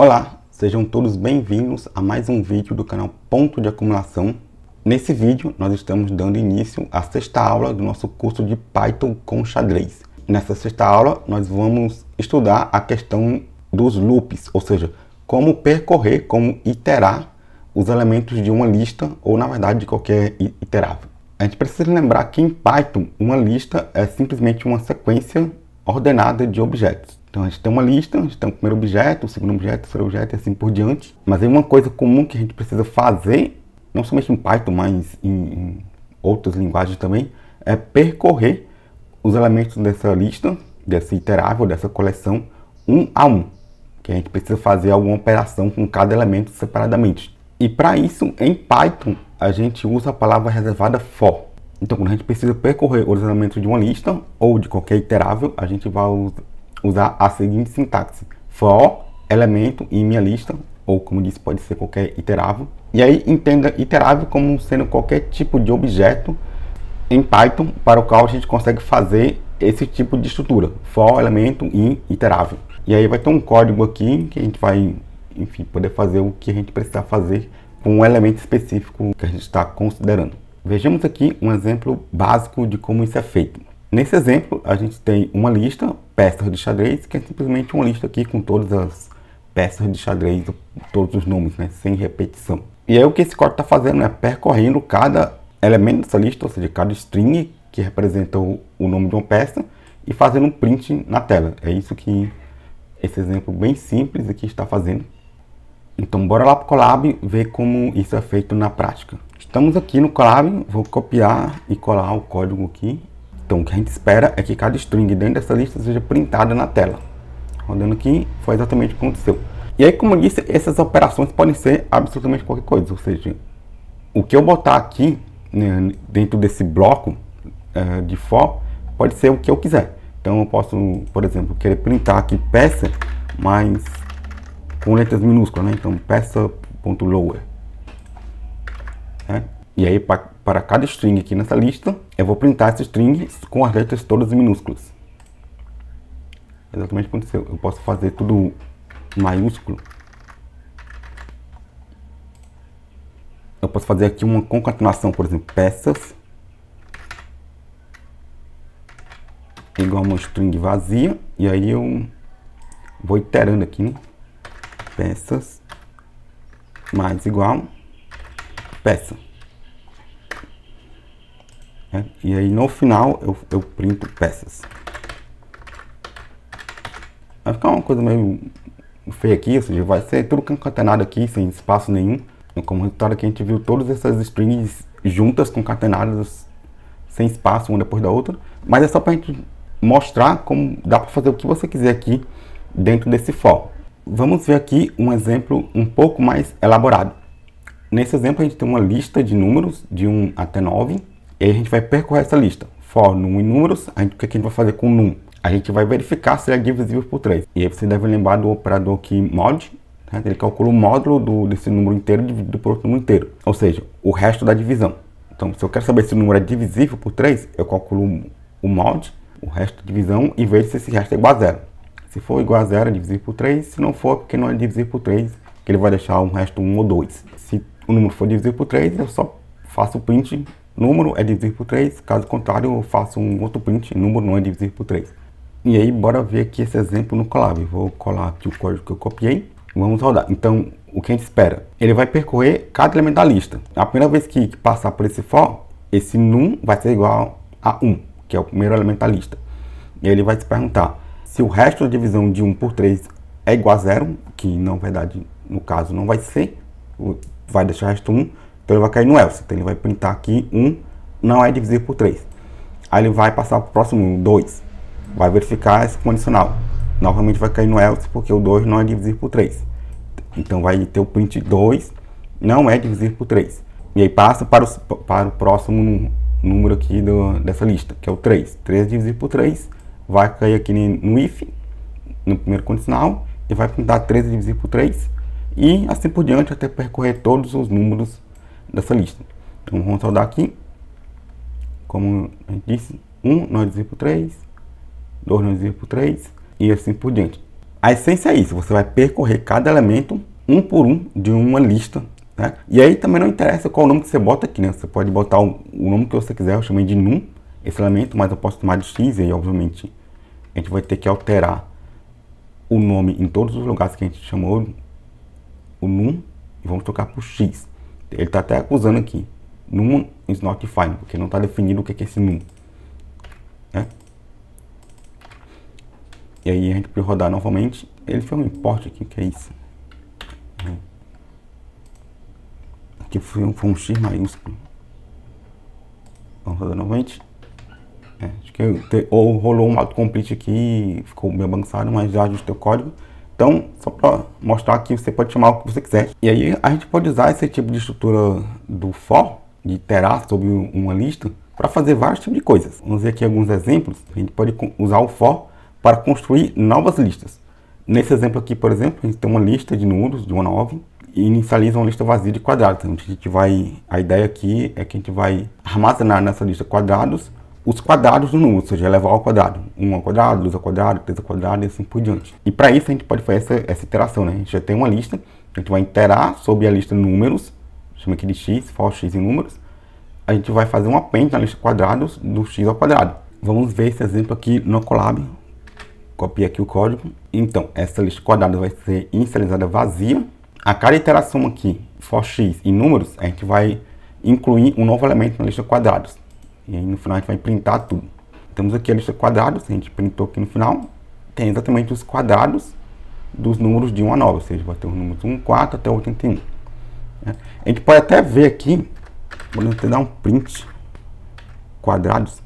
Olá, sejam todos bem-vindos a mais um vídeo do canal Ponto de Acumulação. Nesse vídeo nós estamos dando início à sexta aula do nosso curso de Python com xadrez. Nessa sexta aula nós vamos estudar a questão dos loops, ou seja, como percorrer, como iterar os elementos de uma lista ou na verdade de qualquer iterável. A gente precisa lembrar que em Python uma lista é simplesmente uma sequência ordenada de objetos. Então a gente tem uma lista, a gente tem o primeiro objeto, o segundo objeto, o terceiro objeto e assim por diante. Mas aí uma coisa comum que a gente precisa fazer, não somente em Python, mas em outras linguagens também, é percorrer os elementos dessa lista, dessa iterável, dessa coleção, um a um. Que a gente precisa fazer alguma operação com cada elemento separadamente. E para isso, em Python, a gente usa a palavra reservada for. Então quando a gente precisa percorrer os elementos de uma lista ou de qualquer iterável, a gente vai usar a seguinte sintaxe: for elemento em minha lista, ou como disse, pode ser qualquer iterável. E aí entenda iterável como sendo qualquer tipo de objeto em Python para o qual a gente consegue fazer esse tipo de estrutura, for elemento em iterável. E aí vai ter um código aqui que a gente vai, enfim, poder fazer o que a gente precisar fazer com um elemento específico que a gente está considerando. Vejamos aqui um exemplo básico de como isso é feito. Nesse exemplo, a gente tem uma lista, peças de xadrez, que é simplesmente uma lista aqui com todas as peças de xadrez, todos os nomes, né, sem repetição. E aí o que esse código está fazendo é percorrendo cada elemento dessa lista, ou seja, cada string que representa o nome de uma peça, e fazendo um print na tela. É isso que esse exemplo bem simples aqui está fazendo. Então bora lá para o Colab ver como isso é feito na prática. Estamos aqui no Colab, vou copiar e colar o código aqui. Então o que a gente espera é que cada string dentro dessa lista seja printada na tela. Rodando aqui, foi exatamente o que aconteceu. E aí, como eu disse, essas operações podem ser absolutamente qualquer coisa. Ou seja, o que eu botar aqui, né, dentro desse bloco de for, pode ser o que eu quiser. Então eu posso, por exemplo, querer printar aqui peça, mas com letras minúsculas, né? Então peça.lower. E aí para cada string aqui nessa lista, eu vou printar esse string com as letras todas minúsculas. Exatamente o que aconteceu. Eu posso fazer tudo maiúsculo. Eu posso fazer aqui uma concatenação, por exemplo, peças igual a uma string vazia. E aí eu vou iterando aqui, né? Peças mais igual peça. E aí no final eu printo peças. Vai ficar uma coisa meio feia aqui, ou seja, vai ser tudo concatenado aqui, sem espaço nenhum. E como resultado aqui a gente viu todas essas strings juntas, concatenadas, sem espaço, uma depois da outra. Mas é só para a gente mostrar como dá para fazer o que você quiser aqui dentro desse for. Vamos ver aqui um exemplo um pouco mais elaborado. Nesse exemplo a gente tem uma lista de números de 1 até 9. E aí a gente vai percorrer essa lista. For num em números, o que a gente vai fazer com num? A gente vai verificar se ele é divisível por 3. E aí você deve lembrar do operador aqui mod. Né? Ele calcula o módulo desse número inteiro dividido por outro número inteiro. Ou seja, o resto da divisão. Então se eu quero saber se o número é divisível por 3, eu calculo o mod, o resto da divisão, e vejo se esse resto é igual a 0. Se for igual a 0, é divisível por 3. Se não for, é porque não é divisível por 3, que ele vai deixar um resto 1 ou 2. Se o número for divisível por 3, eu só faço o print. Número é divisível por 3, caso contrário eu faço um outro print, número não é divisível por 3. E aí bora ver aqui esse exemplo no Colab. Vou colar aqui o código que eu copiei, vamos rodar. Então o que a gente espera? Ele vai percorrer cada elemento da lista. A primeira vez que passar por esse for, esse num vai ser igual a 1, que é o primeiro elemento da lista. E ele vai se perguntar se o resto da divisão de 1 por 3 é igual a 0, que na verdade no caso não vai ser, vai deixar o resto 1. Então ele vai cair no else, então ele vai printar aqui 1 não é divisível por 3. Aí ele vai passar para o próximo 2, vai verificar esse condicional. Novamente vai cair no else, porque o 2 não é divisível por 3. Então vai ter o print 2 não é divisível por 3. E aí passa para o próximo número aqui dessa lista, que é o 3. 3 é divisível por 3, vai cair aqui no if, no primeiro condicional, e vai printar 3 é divisível por 3. E assim por diante até percorrer todos os números dessa lista. Então vamos rodar aqui. Como a gente disse, 1 não é divisível por 3, 2 não é divisível por 3, e assim por diante. A essência é isso, você vai percorrer cada elemento um por um de uma lista, né? E aí também não interessa qual nome que você bota aqui, né? Você pode botar o nome que você quiser, eu chamei de num, esse elemento, mas eu posso chamar de x, e aí obviamente a gente vai ter que alterar o nome em todos os lugares que a gente chamou o num, e vamos trocar por x. Ele está até acusando aqui, num is not defined, porque não está definido o que é esse num, né? E aí a gente pode rodar novamente. Ele fez um import aqui, que é isso. Aqui foi um X maiúsculo. Vamos rodar novamente. Acho que ou rolou um autocomplete aqui, ficou meio bagunçado, mas já ajustei o código. Então, só para mostrar que você pode chamar o que você quiser. E aí a gente pode usar esse tipo de estrutura do for, de iterar sobre uma lista, para fazer vários tipos de coisas. Vamos ver aqui alguns exemplos. A gente pode usar o for para construir novas listas. Nesse exemplo aqui, por exemplo, a gente tem uma lista de números de 1 a 9 e inicializa uma lista vazia de quadrados. Então, a ideia aqui é que a gente vai armazenar nessa lista quadrados os quadrados do número, ou seja, elevar ao quadrado. 1 ao quadrado, 2 ao quadrado, 3 ao quadrado e assim por diante. E para isso a gente pode fazer essa iteração, né? A gente já tem uma lista, a gente vai iterar sobre a lista de números, chama aqui de x, for x em números. A gente vai fazer um append na lista quadrados do x ao quadrado. Vamos ver esse exemplo aqui no Colab. Copia aqui o código. Então, essa lista quadrada vai ser inicializada vazia. A cada iteração aqui, for x em números, a gente vai incluir um novo elemento na lista quadrados. E aí no final a gente vai printar tudo. Temos aqui a lista quadrados, a gente printou aqui no final. Tem exatamente os quadrados dos números de 1 a 9, ou seja, vai ter os números 1, 4 até 81. A gente pode até ver aqui, podemos até dar um print quadrados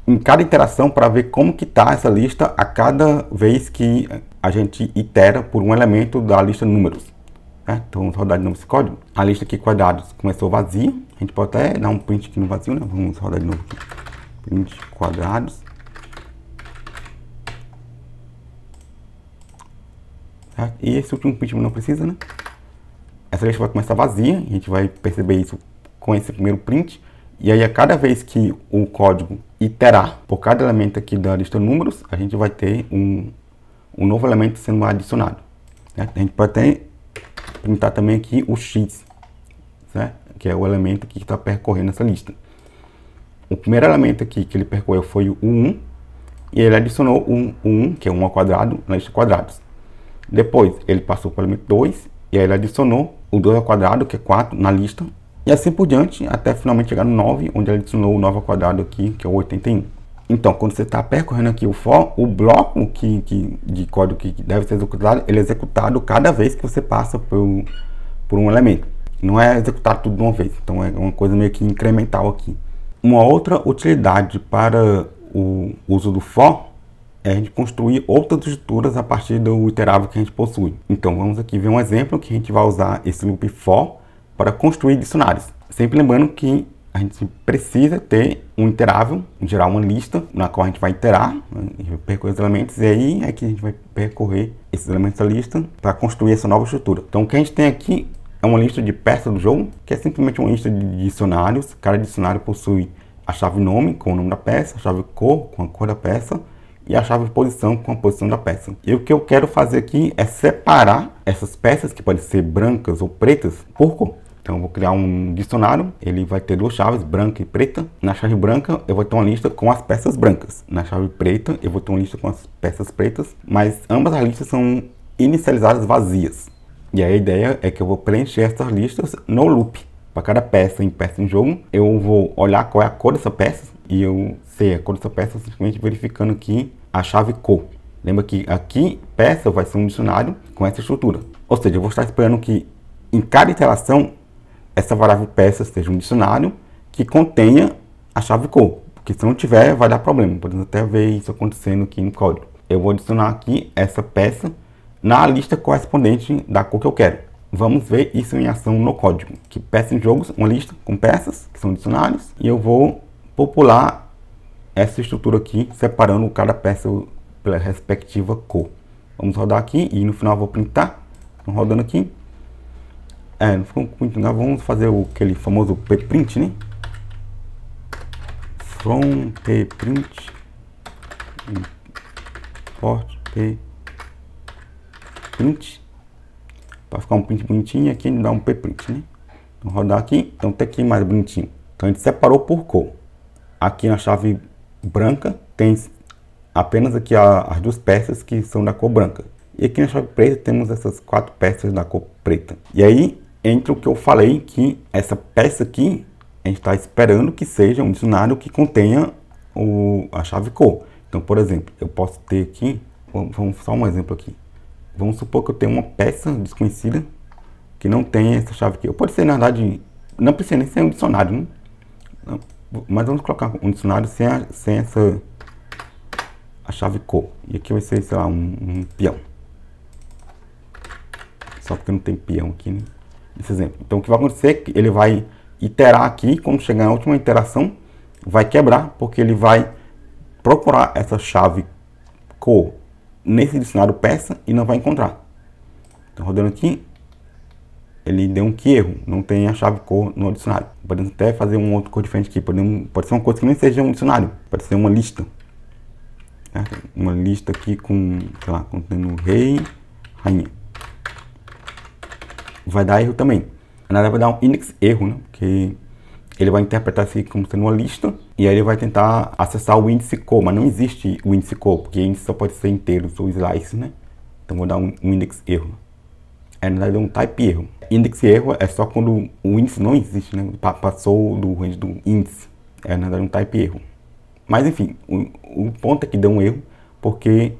em cada iteração para ver como que está essa lista a cada vez que a gente itera por um elemento da lista números. Então vamos rodar de novo esse código. A lista aqui quadrados começou vazia. A gente pode até dar um print aqui no vazio, né? Vamos rodar de novo aqui. Print quadrados. E esse último print não precisa, né? Essa lista vai começar vazia. A gente vai perceber isso com esse primeiro print. E aí a cada vez que o código iterar por cada elemento aqui da lista números, a gente vai ter um novo elemento sendo adicionado. A gente pode até printar também aqui o x, certo? Que é o elemento que está percorrendo essa lista. O primeiro elemento aqui que ele percorreu foi o 1, e ele adicionou o 1, que é 1 ao quadrado, na lista de quadrados. Depois ele passou para o elemento 2, e aí ele adicionou o 2 ao quadrado, que é 4, na lista. E assim por diante, até finalmente chegar no 9, onde ele adicionou o 9 ao quadrado aqui, que é o 81. Então, quando você está percorrendo aqui o for, o bloco de código que deve ser executado, ele é executado cada vez que você passa por um elemento. Não é executado tudo de uma vez, então é uma coisa meio que incremental aqui. Uma outra utilidade para o uso do for é a gente construir outras estruturas a partir do iterável que a gente possui. Então, vamos aqui ver um exemplo que a gente vai usar esse loop for para construir dicionários. Sempre lembrando que a gente precisa ter um iterável, gerar uma lista na qual a gente vai iterar, né, percorrer os elementos, e aí é que a gente vai percorrer esses elementos da lista para construir essa nova estrutura. Então o que a gente tem aqui é uma lista de peças do jogo, que é simplesmente uma lista de dicionários. Cada dicionário possui a chave nome com o nome da peça, a chave cor com a cor da peça e a chave posição com a posição da peça. E o que eu quero fazer aqui é separar essas peças, que podem ser brancas ou pretas, por cor. Então eu vou criar um dicionário, ele vai ter duas chaves, branca e preta. Na chave branca eu vou ter uma lista com as peças brancas. Na chave preta eu vou ter uma lista com as peças pretas, mas ambas as listas são inicializadas vazias. E aí a ideia é que eu vou preencher essas listas no loop. Para cada peça em jogo, eu vou olhar qual é a cor dessa peça, e eu sei a cor dessa peça simplesmente verificando aqui a chave cor. Lembra que aqui peça vai ser um dicionário com essa estrutura. Ou seja, eu vou estar esperando que em cada iteração essa variável peça seja um dicionário que contenha a chave cor, porque se não tiver vai dar problema. Podemos até ver isso acontecendo aqui no código. Eu vou adicionar aqui essa peça na lista correspondente da cor que eu quero. Vamos ver isso em ação no código. Que peça em jogos, uma lista com peças que são dicionários, e eu vou popular essa estrutura aqui separando cada peça pela respectiva cor. Vamos rodar aqui e no final eu vou printar. Então, rodando aqui. Não ficou muito legal. Vamos fazer aquele famoso pprint, né? From pprint import print, para ficar um print bonitinho, e aqui a gente dá um pprint, né? Então rodar aqui, então tá aqui mais bonitinho. Então a gente separou por cor. Aqui na chave branca tem apenas aqui as duas peças que são da cor branca. E aqui na chave preta temos essas 4 peças da cor preta. E aí entra o que eu falei, que essa peça aqui a gente está esperando que seja um dicionário que contenha a chave cor. Então, por exemplo, eu posso ter aqui, vamos só um exemplo aqui. Vamos supor que eu tenho uma peça desconhecida que não tem essa chave aqui. Pode ser, na verdade, não precisa nem ser um dicionário, né? Não, mas vamos colocar um dicionário sem a chave cor. E aqui vai ser, sei lá, um peão. Só porque não tem peão aqui, né? Nesse exemplo. Então, o que vai acontecer é que ele vai iterar aqui, quando chegar na última iteração, vai quebrar, porque ele vai procurar essa chave cor nesse dicionário peça e não vai encontrar. Então, rodando aqui, ele deu um que erro, não tem a chave cor no dicionário. Podemos até fazer um outro cor diferente aqui, pode ser uma coisa que nem seja um dicionário, pode ser uma lista. Certo? Uma lista aqui com, sei lá, contendo rei, rainha. Vai dar erro também. Na verdade vai dar um index erro, né? Porque ele vai interpretar isso como sendo uma lista e aí ele vai tentar acessar o índice cor, mas não existe o índice cor, porque índice só pode ser inteiros ou slice, né? Então vou dar um index erro. Na verdade é um type erro. Index erro é só quando o índice não existe, né? Passou do range do índice. Na verdade um type erro. Mas enfim, o ponto é que deu um erro, porque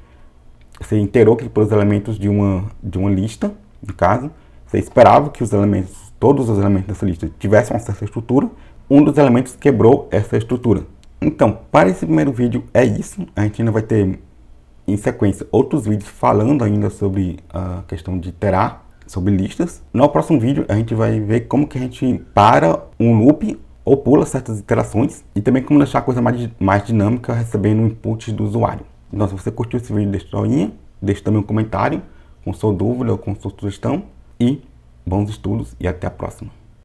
você inteirou aqui pelos elementos de uma lista, no caso. Você esperava que todos os elementos dessa lista tivessem uma certa estrutura. Um dos elementos quebrou essa estrutura. Então, para esse primeiro vídeo é isso. A gente ainda vai ter, em sequência, outros vídeos falando ainda sobre a questão de iterar, sobre listas. No próximo vídeo, a gente vai ver como que a gente para um loop ou pula certas iterações e também como deixar a coisa mais dinâmica recebendo inputs do usuário. Então, se você curtiu esse vídeo, deixa o joinha, deixa também um comentário com sua dúvida ou com sua sugestão. E bons estudos e até a próxima.